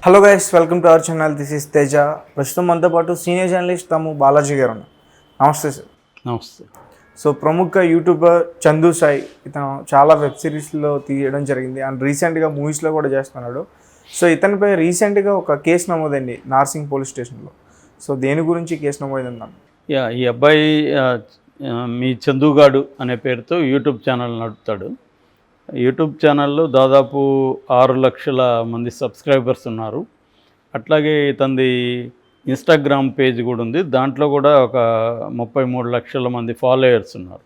Hello guys, welcome to our channel. This is Teja. ప్రస్తుతం మనతో పాటు సీనియర్ జర్నలిస్ట్ తమ్ము బాలాజీ గారు ఉన్నారు. నమస్తే సార్. నమస్తే. సో ప్రముఖ యూట్యూబర్ చందు సాయి, ఇతను చాలా వెబ్ సిరీస్లో తీయడం జరిగింది అండ్ రీసెంట్గా మూవీస్లో కూడా చేస్తున్నాడు. సో ఇతనిపై రీసెంట్గా ఒక కేసు నమోదైంది నార్సింగ్ పోలీస్ స్టేషన్లో. సో దేని గురించి కేసు నమోదైందన్నాను? ఈ అబ్బాయి మీ చందుగాడు అనే పేరుతో యూట్యూబ్ ఛానల్ నడుపుతాడు. యూట్యూబ్ ఛానల్లో దాదాపు 6 లక్షల మంది సబ్స్క్రైబర్స్ ఉన్నారు. అట్లాగే ఇతనిది ఇన్స్టాగ్రామ్ పేజ్ కూడా ఉంది. దాంట్లో కూడా ఒక 33 లక్షల మంది ఫాలోయర్స్ ఉన్నారు.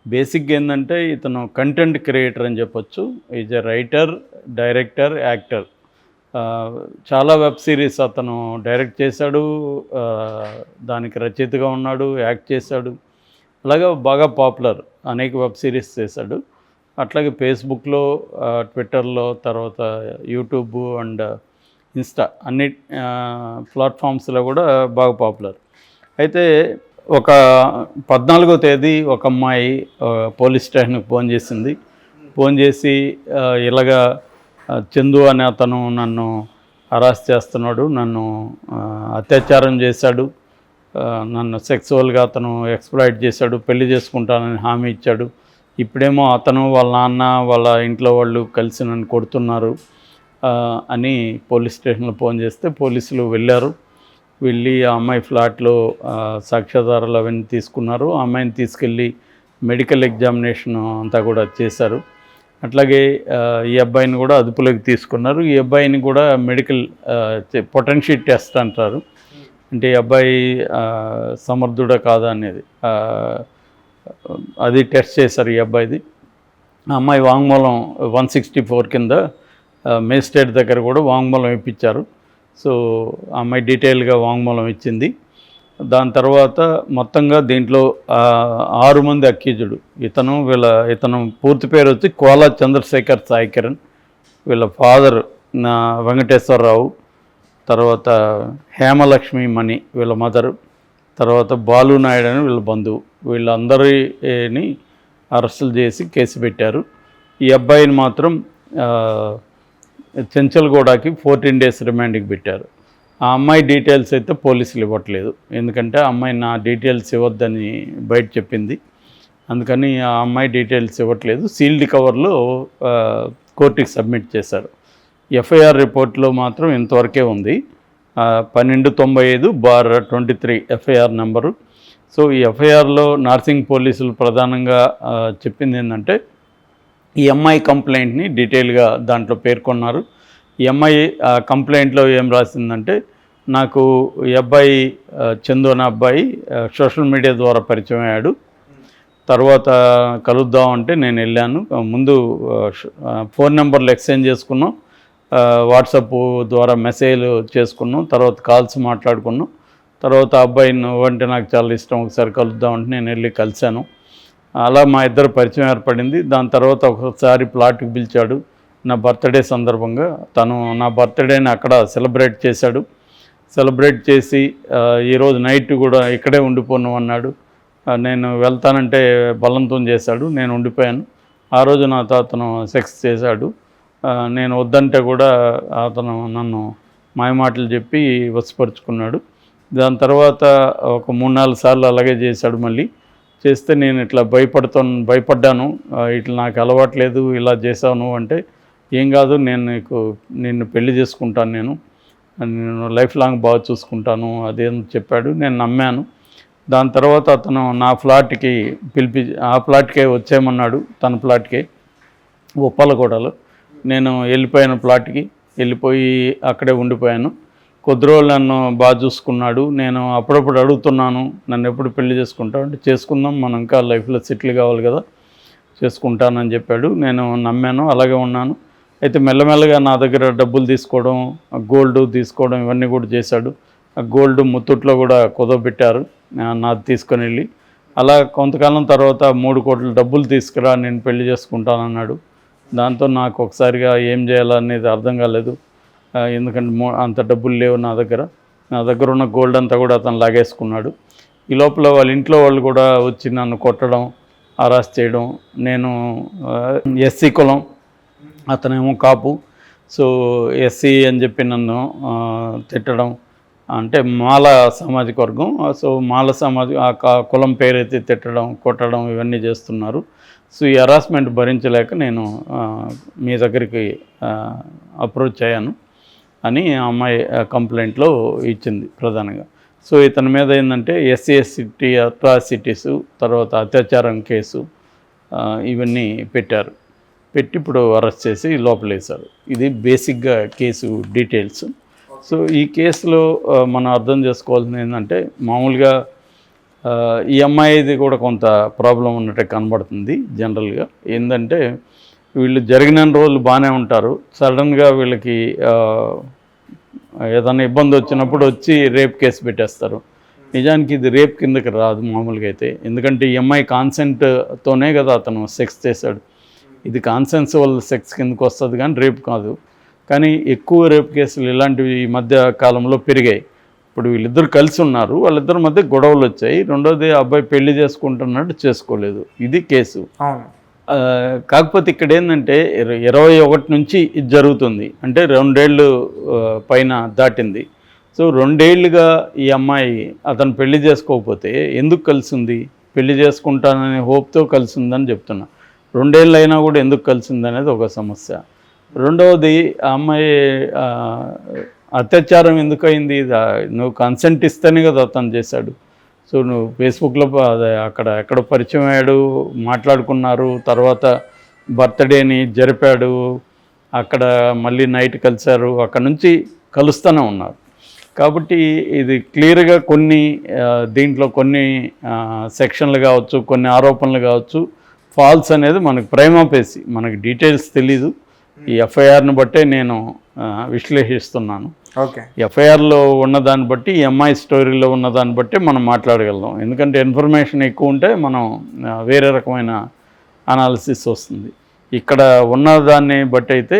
బేసిక్గా ఏంటంటే ఇతను కంటెంట్ క్రియేటర్ అని చెప్పొచ్చు. Is a writer, director, actor. చాలా వెబ్ సిరీస్ అతను డైరెక్ట్ చేశాడు, దానికి రచయితగా ఉన్నాడు, యాక్ట్ చేశాడు. అలాగే బాగా పాపులర్, అనేక వెబ్ సిరీస్ చేశాడు. అట్లాగే ఫేస్బుక్లో, ట్విట్టర్లో, తర్వాత యూట్యూబ్ అండ్ ఇన్స్టా అన్ని ప్లాట్ఫామ్స్లో కూడా బాగా పాపులర్. అయితే ఒక 14వ తేదీ ఒక అమ్మాయి పోలీస్ స్టేషన్కి ఫోన్ చేసి ఇలాగా చందు అనే అతను నన్ను హరాస్ చేస్తున్నాడు, నన్ను అత్యాచారం చేశాడు, నన్ను సెక్సువల్గా అతను ఎక్స్‌ప్లాయిట్ చేశాడు, పెళ్లి చేసుకుంటానని హామీ ఇచ్చాడు. ఇప్పుడేమో అతను వాళ్ళ నాన్న వాళ్ళ ఇంట్లో వాళ్ళు కలిసి నన్ను కొడుతున్నారు అని పోలీస్ స్టేషన్లో ఫోన్ చేస్తే పోలీసులు వెళ్ళి ఆ అమ్మాయి ఫ్లాట్లో సాక్ష్యాధారాలు అవన్నీ తీసుకున్నారు. ఆ అమ్మాయిని తీసుకెళ్ళి మెడికల్ ఎగ్జామినేషన్ అంతా కూడా చేశారు. అట్లాగే ఈ అబ్బాయిని కూడా అదుపులోకి తీసుకున్నారు. ఈ అబ్బాయిని కూడా మెడికల్ పొటెన్షియల్ టెస్ట్ అంటారు, అంటే ఈ అబ్బాయి సమర్థుడా కాదా అనేది అది టెస్ట్ చేశారు ఈ అబ్బాయిది. ఆ అమ్మాయి వాంగ్మూలం 164 కింద మేజిస్ట్రేట్ దగ్గర కూడా వాంగ్మూలం ఇప్పించారు. సో ఆ అమ్మాయి డీటెయిల్గా వాంగ్మూలం ఇచ్చింది. దాని తర్వాత మొత్తంగా దీంట్లో 6 మంది అక్యూజ్డ్. ఇతను పూర్తి పేరు వచ్చి కోలా చంద్రశేఖర్ సాయి కిరణ్, వీళ్ళ ఫాదర్ వెంకటేశ్వరరావు, తర్వాత హేమలక్ష్మి మణి వీళ్ళ మదరు, తర్వాత బాలు నాయుడు అని వీళ్ళ బంధువు. వీళ్ళందరినీ అరెస్టులు చేసి కేసు పెట్టారు. ఈ అబ్బాయిని మాత్రం చెంచల్గూడకి 14 డేస్ రిమాండ్కి పెట్టారు. ఆ అమ్మాయి డీటెయిల్స్ అయితే పోలీసులు ఇవ్వట్లేదు, ఎందుకంటే ఆ అమ్మాయి నా డీటెయిల్స్ ఇవ్వద్దని బయట చెప్పింది. అందుకని ఆ అమ్మాయి డీటెయిల్స్ ఇవ్వట్లేదు. సీల్డ్ కవర్లో కోర్టుకి సబ్మిట్ చేశారు. ఎఫ్ఐఆర్ రిపోర్ట్లో మాత్రం ఇంతవరకే ఉంది, 1295/23 ఎఫ్ఐఆర్ నెంబరు. సో ఈ ఎఫ్ఐఆర్లో నార్సింగ్ పోలీసులు ప్రధానంగా చెప్పింది ఏంటంటే ఈ అమ్మాయి కంప్లైంట్ని డీటెయిల్గా దాంట్లో పేర్కొన్నారు. ఈ అమ్మాయి కంప్లైంట్లో ఏం రాసిందంటే, నాకు ఈ అబ్బాయి చందు అనే అబ్బాయి సోషల్ మీడియా ద్వారా పరిచయం అయ్యాడు, తర్వాత కలుద్దామంటే నేను వెళ్ళాను, ముందు ఫోన్ నెంబర్లు ఎక్స్చేంజ్ చేసుకున్నాం, వాట్సాప్ ద్వారా మెసేజ్ చేసుకున్నాం, తర్వాత కాల్స్ మాట్లాడుకున్నాం, తర్వాత అబ్బాయి నువ్వంటే నాకు చాలా ఇష్టం, ఒకసారి కలుద్దామంటే నేను వెళ్ళి కలిశాను. అలా మా ఇద్దరు పరిచయం ఏర్పడింది. దాని తర్వాత ఒకసారి ప్లాట్కి పిలిచాడు నా బర్త్డే సందర్భంగా. తను నా బర్త్డేని అక్కడ సెలబ్రేట్ చేశాడు. సెలబ్రేట్ చేసి ఈరోజు నైట్ కూడా ఇక్కడే ఉండిపోను అన్నాడు. నేను వెళ్తానంటే బలవంతం చేశాడు, నేను ఉండిపోయాను. ఆ రోజు నాతో అతను సెక్స్ చేశాడు. నేను వద్దంటే కూడా అతను నన్ను మాయమాటలు చెప్పి వశపరుచుకున్నాడు. దాని తర్వాత ఒక 3-4 సార్లు అలాగే చేశాడు. మళ్ళీ చేస్తే నేను ఇట్లా భయపడ్డాను, ఇట్లా నాకు అలవాట్లేదు, ఇలా చేశాను అంటే, ఏం కాదు, నిన్ను పెళ్లి చేసుకుంటాను, నేను లైఫ్ లాంగ్ బాగా చూసుకుంటాను అదేం చెప్పాడు. నేను నమ్మాను. దాని తర్వాత అతను నా ఫ్లాట్కి ఆ ఫ్లాట్కే వచ్చేయమన్నాడు, తన ఫ్లాట్కే ఉప్పలగూడలో. నేను వెళ్ళిపోయాను, ఫ్లాట్కి వెళ్ళిపోయి అక్కడే ఉండిపోయాను. కొద్ది రోజులు నన్ను బాగా చూసుకున్నాడు. నేను అప్పుడప్పుడు అడుగుతున్నాను, నన్ను ఎప్పుడు పెళ్లి చేసుకుంటావు అంటే, చేసుకుందాం, మనం ఇంకా లైఫ్లో సెటిల్ కావాలి కదా, చేసుకుంటానని చెప్పాడు. నేను నమ్మాను, అలాగే ఉన్నాను. అయితే మెల్లమెల్లగా నా దగ్గర డబ్బులు తీసుకోవడం, గోల్డ్ తీసుకోవడం ఇవన్నీ కూడా చేశాడు. ఆ గోల్డ్ ముత్తూట్లో కూడా కుదవబెట్టారు, నాది తీసుకొని వెళ్ళి. అలా కొంతకాలం తర్వాత 3 కోట్ల డబ్బులు తీసుకురా, నేను పెళ్లి చేసుకుంటానన్నాడు. దాంతో నాకు ఒకసారిగా ఏం చేయాలనేది అర్థం కాలేదు, ఎందుకంటే అంత డబ్బులు లేవు నా దగ్గర ఉన్న గోల్డ్ అంతా కూడా అతను లాగేసుకున్నాడు. ఈ లోపల వాళ్ళ ఇంట్లో వాళ్ళు కూడా వచ్చి నన్ను కొట్టడం, హరాస్ చేయడం. నేను ఎస్సీ కులం, అతనేమో కాపు. సో ఎస్సీ అని చెప్పి నన్ను తిట్టడం, అంటే మాల సామాజిక వర్గం, సో మాల కులం పేరైతే తిట్టడం, కొట్టడం ఇవన్నీ చేస్తున్నారు. సో ఈ హరాస్మెంట్ భరించలేక నేను మీ దగ్గరికి అప్రోచ్ అయ్యాను అని ఆ అమ్మాయి కంప్లైంట్లో ఇచ్చింది ప్రధానంగా. సో ఇతని మీద ఏంటంటే ఎస్సీ అట్రాసిటీసు, తర్వాత అత్యాచారం కేసు ఇవన్నీ పెట్టి ఇప్పుడు అరెస్ట్ చేసి లోపలేశారు. ఇది బేసిక్గా కేసు డీటెయిల్స్. సో ఈ కేసులో మనం అర్థం చేసుకోవాల్సింది ఏంటంటే, మామూలుగా ఈ అమ్మాయిది కూడా కొంత ప్రాబ్లం ఉన్నట్టే కనబడుతుంది జనరల్గా. ఏంటంటే వీళ్ళు జరిగిన రోజులు బాగానే ఉంటారు, సడన్గా వీళ్ళకి ఏదైనా ఇబ్బంది వచ్చినప్పుడు వచ్చి రేప్ కేసు పెట్టేస్తారు. నిజానికి ఇది రేప్ కిందకి రాదు మామూలుగా అయితే, ఎందుకంటే ఈ అమ్మాయి కాన్సెంట్తోనే కదా అతను సెక్స్ చేశాడు. ఇది కాన్సెన్సువల్ సెక్స్ కిందకి వస్తుంది కానీ రేప్ కాదు. కానీ ఎక్కువ రేప్ కేసులు ఇలాంటివి ఈ మధ్య కాలంలో పెరిగాయి. ఇప్పుడు వీళ్ళిద్దరు కలిసి ఉన్నారు, వాళ్ళిద్దరి మధ్య గొడవలు వచ్చాయి. రెండోది అబ్బాయి పెళ్లి చేసుకుంటున్నాడు, చేసుకోలేదు. ఇది కేసు. కాకపోతే ఇక్కడ ఏంటంటే 21 నుంచి ఇది జరుగుతుంది, అంటే 2 ఏళ్ళు పైన దాటింది. సో 2 ఏళ్ళుగా ఈ అమ్మాయి అతను పెళ్లి చేసుకోకపోతే ఎందుకు కలిసింది? పెళ్లి చేసుకుంటాననే హోప్తో కలిసిందని చెప్తున్నా. 2 ఏళ్ళు అయినా కూడా ఎందుకు కలిసింది అనేది ఒక సమస్య. రెండవది, ఆ అమ్మాయి అత్యాచారం ఎందుకు అయింది? నువ్వు కన్సెంట్ ఇస్తేనే కదా అతను చేశాడు. సో నువ్వు ఫేస్బుక్లో అక్కడ ఎక్కడ పరిచయం అయ్యాడు, మాట్లాడుకున్నారు, తర్వాత బర్త్డేని జరిపాడు, అక్కడ మళ్ళీ నైట్ కలిశారు, అక్కడ నుంచి కలుస్తూనే ఉన్నారు. కాబట్టి ఇది క్లియర్గా దీంట్లో కొన్ని సెక్షన్లు కావచ్చు, కొన్ని ఆరోపణలు కావచ్చు, ఫాల్స్ అనేది మనకు ప్రైమా ఫేసి, మనకి డీటెయిల్స్ తెలీదు. ఈ ఎఫ్ఐఆర్ని బట్టే నేను విశ్లేషిస్తున్నాను. ఓకే, ఎఫ్ఐఆర్లో ఉన్నదాన్ని బట్టి, ఈ ఎంఐ స్టోరీలో ఉన్నదాన్ని బట్టి మనం మాట్లాడగలుగుతాం. ఎందుకంటే ఇన్ఫర్మేషన్ ఎక్కువ ఉంటే మనం వేరే రకమైన అనాలిసిస్ వస్తుంది. ఇక్కడ ఉన్నదాన్ని బట్టి అయితే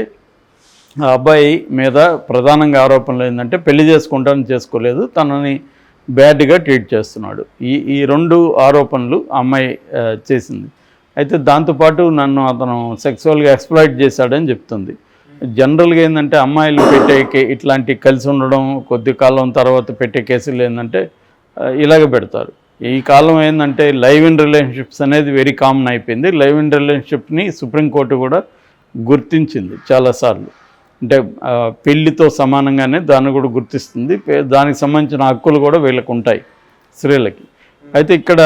ఆ అబ్బాయి మీద ప్రధానంగా ఆరోపణలు ఏంటంటే పెళ్లి చేసుకోలేదు, తనని బ్యాడ్గా ట్రీట్ చేస్తున్నాడు. ఈ 2 ఆరోపణలు అమ్మాయి చేసింది. అయితే దాంతోపాటు నన్ను అతను సెక్సువల్గా ఎక్స్ప్లాయిట్ చేశాడని చెప్తుంది. జనరల్గా ఏంటంటే అమ్మాయిలు ఇట్లాంటి కలిసి ఉండడం, కొద్ది కాలం తర్వాత పెట్టే కేసులు ఏంటంటే ఇలాగ పెడతారు. ఈ కాలం ఏంటంటే లైవ్ ఇన్ రిలేషన్షిప్స్ అనేది వెరీ కామన్ అయిపోయింది. లైవ్ ఇన్ రిలేషన్షిప్ని సుప్రీంకోర్టు కూడా గుర్తించింది చాలాసార్లు. అంటే పెళ్లితో సమానంగానే దాన్ని కూడా గుర్తిస్తుంది. దానికి సంబంధించిన హక్కులు కూడా వీళ్ళకు ఉంటాయి, స్త్రీలకి. అయితే ఇక్కడ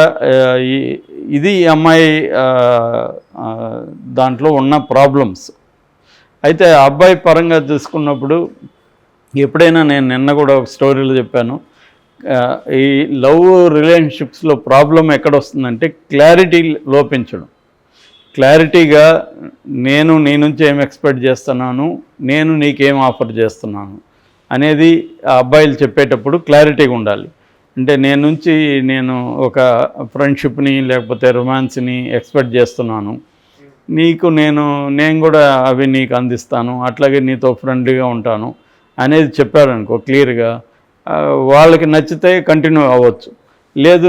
ఇది అమ్మాయి దాంట్లో ఉన్న ప్రాబ్లమ్స్. అయితే ఆ అబ్బాయి పరంగా చూసుకున్నప్పుడు ఎప్పుడైనా నేను నిన్న కూడా ఒక స్టోరీలో చెప్పాను, ఈ లవ్ రిలేషన్షిప్స్లో ప్రాబ్లం ఎక్కడ వస్తుందంటే క్లారిటీ లోపించడం. క్లారిటీగా నేను నీ నుంచి ఏం ఎక్స్పెక్ట్ చేస్తున్నాను, నేను నీకేం ఆఫర్ చేస్తున్నాను అనేది ఆ అబ్బాయిలు చెప్పేటప్పుడు క్లారిటీగా ఉండాలి. అంటే నేను ఒక ఫ్రెండ్షిప్ని లేకపోతే రొమాన్స్ని ఎక్స్పెక్ట్ చేస్తున్నాను, నేను కూడా అవి నీకు అందిస్తాను, అట్లాగే నీతో ఫ్రెండ్లీగా ఉంటాను అనేది చెప్పారనుకో క్లియర్గా, వాళ్ళకి నచ్చితే కంటిన్యూ అవ్వచ్చు. లేదు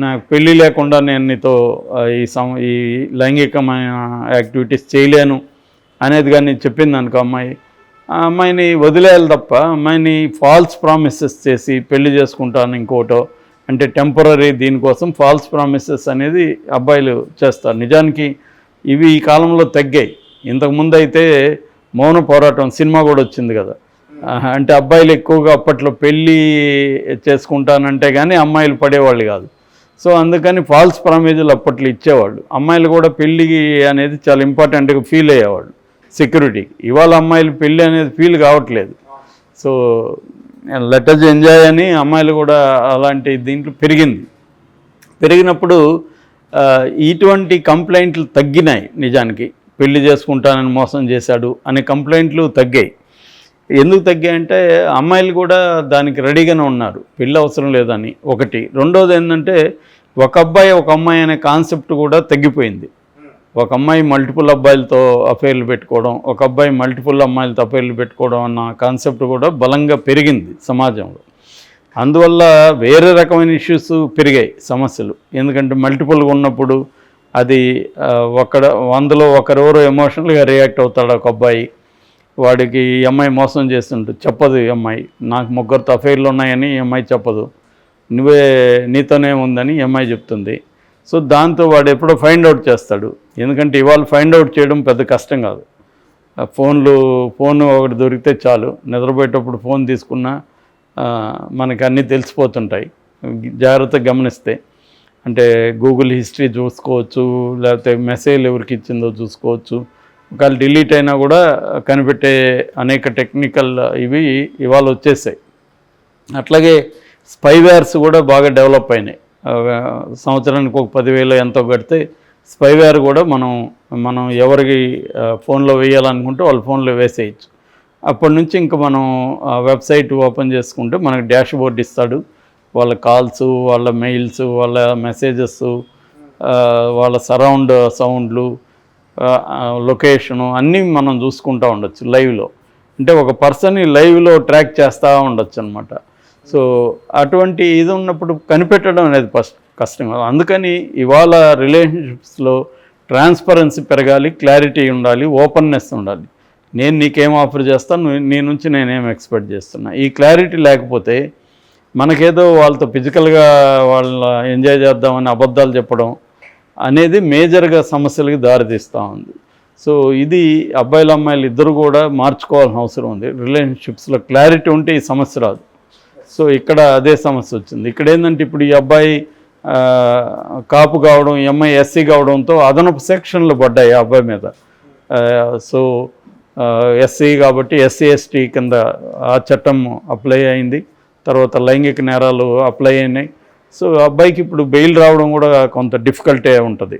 నాకు పెళ్ళి లేకుండా నేను నీతో ఈ లైంగికమైన యాక్టివిటీస్ చేయలేను అనేది కానీ చెప్పింది అనుకో అమ్మాయి, ఆ అమ్మాయిని వదిలేయాలి తప్ప అమ్మాయిని ఫాల్స్ ప్రామిసెస్ చేసి పెళ్లి చేసుకుంటాను ఇంకోటో, అంటే టెంపరీ దీనికోసం ఫాల్స్ ప్రామిసెస్ అనేది అబ్బాయిలు చేస్తారు. నిజానికి ఇవి ఈ కాలంలో తగ్గాయి. ఇంతకుముందు అయితే మౌన పోరాటం సినిమా కూడా వచ్చింది కదా, అంటే అబ్బాయిలు ఎక్కువగా అప్పట్లో పెళ్ళి చేసుకుంటానంటే కానీ అమ్మాయిలు పడేవాళ్ళు కాదు. సో అందుకని ఫాల్స్ ప్రామిజులు అప్పట్లో ఇచ్చేవాళ్ళు. అమ్మాయిలు కూడా పెళ్ళి అనేది చాలా ఇంపార్టెంట్గా ఫీల్ అయ్యేవాళ్ళు సెక్యూరిటీకి. ఇవాళ అమ్మాయిలు పెళ్ళి అనేది ఫీల్ కావట్లేదు. సో లెట్ అస్ ఎంజాయ్ అని అమ్మాయిలు కూడా అలాంటి దీంట్లో పెరిగినప్పుడు ఇటువంటి కంప్లైంట్లు తగ్గినాయి. నిజానికి పెళ్లి చేసుకుంటానని మోసం చేశాడు అనే కంప్లైంట్లు తగ్గాయి. ఎందుకు తగ్గాయంటే అమ్మాయిలు కూడా దానికి రెడీగానే ఉన్నారు, పెళ్ళి అవసరం లేదని ఒకటి. రెండోది ఏంటంటే ఒక అబ్బాయి ఒక అమ్మాయి అనే కాన్సెప్ట్ కూడా తగ్గిపోయింది. ఒక అమ్మాయి మల్టిపుల్ అబ్బాయిలతో అఫైర్లు పెట్టుకోవడం, ఒక అబ్బాయి మల్టిపుల్ అమ్మాయిలతో అఫైర్లు పెట్టుకోవడం అన్న కాన్సెప్ట్ కూడా బలంగా పెరిగింది సమాజంలో. అందువల్ల వేరే రకమైన ఇష్యూస్ పెరిగాయి, సమస్యలు. ఎందుకంటే మల్టిపుల్గా ఉన్నప్పుడు అది 100లో ఒకరెవరో ఎమోషనల్గా రియాక్ట్ అవుతాడు ఒక అబ్బాయి, వాడికి ఈ అమ్మాయి మోసం చేస్తుంటుంది, చెప్పదు ఈ అమ్మాయి, నాకు ముగ్గురితో అఫైర్లు ఉన్నాయని ఈ అమ్మాయి చెప్పదు, నీతోనే ఉందని ఈ అమ్మాయి చెప్తుంది. సో దాంతో వాడు ఎప్పుడో ఫైండ్ అవుట్ చేస్తాడు. ఎందుకంటే ఇవాళ ఫైండ్ అవుట్ చేయడం పెద్ద కష్టం కాదు. ఫోన్ ఒకటి దొరికితే చాలు, నిద్రపోయేటప్పుడు ఫోన్ తీసుకున్నా మనకి అన్నీ తెలిసిపోతుంటాయి జాగ్రత్తగా గమనిస్తే. అంటే గూగుల్ హిస్టరీ చూసుకోవచ్చు, లేకపోతే మెసేజ్ ఎవరికి ఇచ్చిందో చూసుకోవచ్చు. ఒకవేళ డిలీట్ అయినా కూడా కనిపెట్టే అనేక టెక్నికల్ ఇవాళ వచ్చేసాయి. అట్లాగే స్పైవేర్స్ కూడా బాగా డెవలప్ అయినాయి. సంవత్సరానికి ఒక 10,000 ఎంతో కడితే స్పైవేర్ కూడా మనం ఎవరికి ఫోన్లో వేయాలనుకుంటే వాళ్ళ ఫోన్లో వేసేయచ్చు. అప్పటి నుంచి ఇంకా మనం వెబ్సైట్ ఓపెన్ చేసుకుంటే మనకు డాష్ బోర్డ్ ఇస్తాడు. వాళ్ళ కాల్స్, వాళ్ళ మెయిల్స్, వాళ్ళ మెసేజెస్, వాళ్ళ సరౌండ్ సౌండ్లు, లొకేషను అన్నీ మనం చూసుకుంటూ ఉండొచ్చు లైవ్లో. అంటే ఒక పర్సన్ని లైవ్లో ట్రాక్ చేస్తూ ఉండొచ్చు అనమాట. సో అటువంటి ఇది ఉన్నప్పుడు కనిపెట్టడం అనేది ఫస్ట్ కష్టం. అందుకని ఇవాళ రిలేషన్షిప్స్లో ట్రాన్స్పరెన్సీ పెరగాలి, క్లారిటీ ఉండాలి, ఓపెన్నెస్ ఉండాలి. నేను నీకేం ఆఫర్ చేస్తాను, నీ నుంచి నేనేం ఎక్స్పెక్ట్ చేస్తున్నా. ఈ క్లారిటీ లేకపోతే మనకేదో వాళ్ళతో ఫిజికల్గా వాళ్ళ ఎంజాయ్ చేద్దామని అబద్ధాలు చెప్పడం అనేది మేజర్గా సమస్యలకి దారితీస్తూ ఉంది. సో ఇది అబ్బాయిలు అమ్మాయిలు ఇద్దరు కూడా మార్చుకోవాల్సిన అవసరం ఉంది. రిలేషన్షిప్స్లో క్లారిటీ ఉంటే ఈ సమస్య రాదు. సో ఇక్కడ అదే సమస్య వచ్చింది. ఇక్కడ ఏంటంటే ఇప్పుడు ఈ అబ్బాయి కాపు కావడం, ఈ అమ్మాయి ఎస్సీ కావడంతో అదనపు సెక్షన్లు పడ్డాయి ఆ అబ్బాయి మీద. సో ఎస్సీ కాబట్టి ఎస్సీ ఎస్టీ కింద ఆ చట్టం అప్లై అయింది. తర్వాత లైంగిక నేరాలు అప్లై అయినాయి. సో అబ్బాయికి ఇప్పుడు బెయిల్ రావడం కూడా కొంత డిఫికల్టీ ఉంటుంది.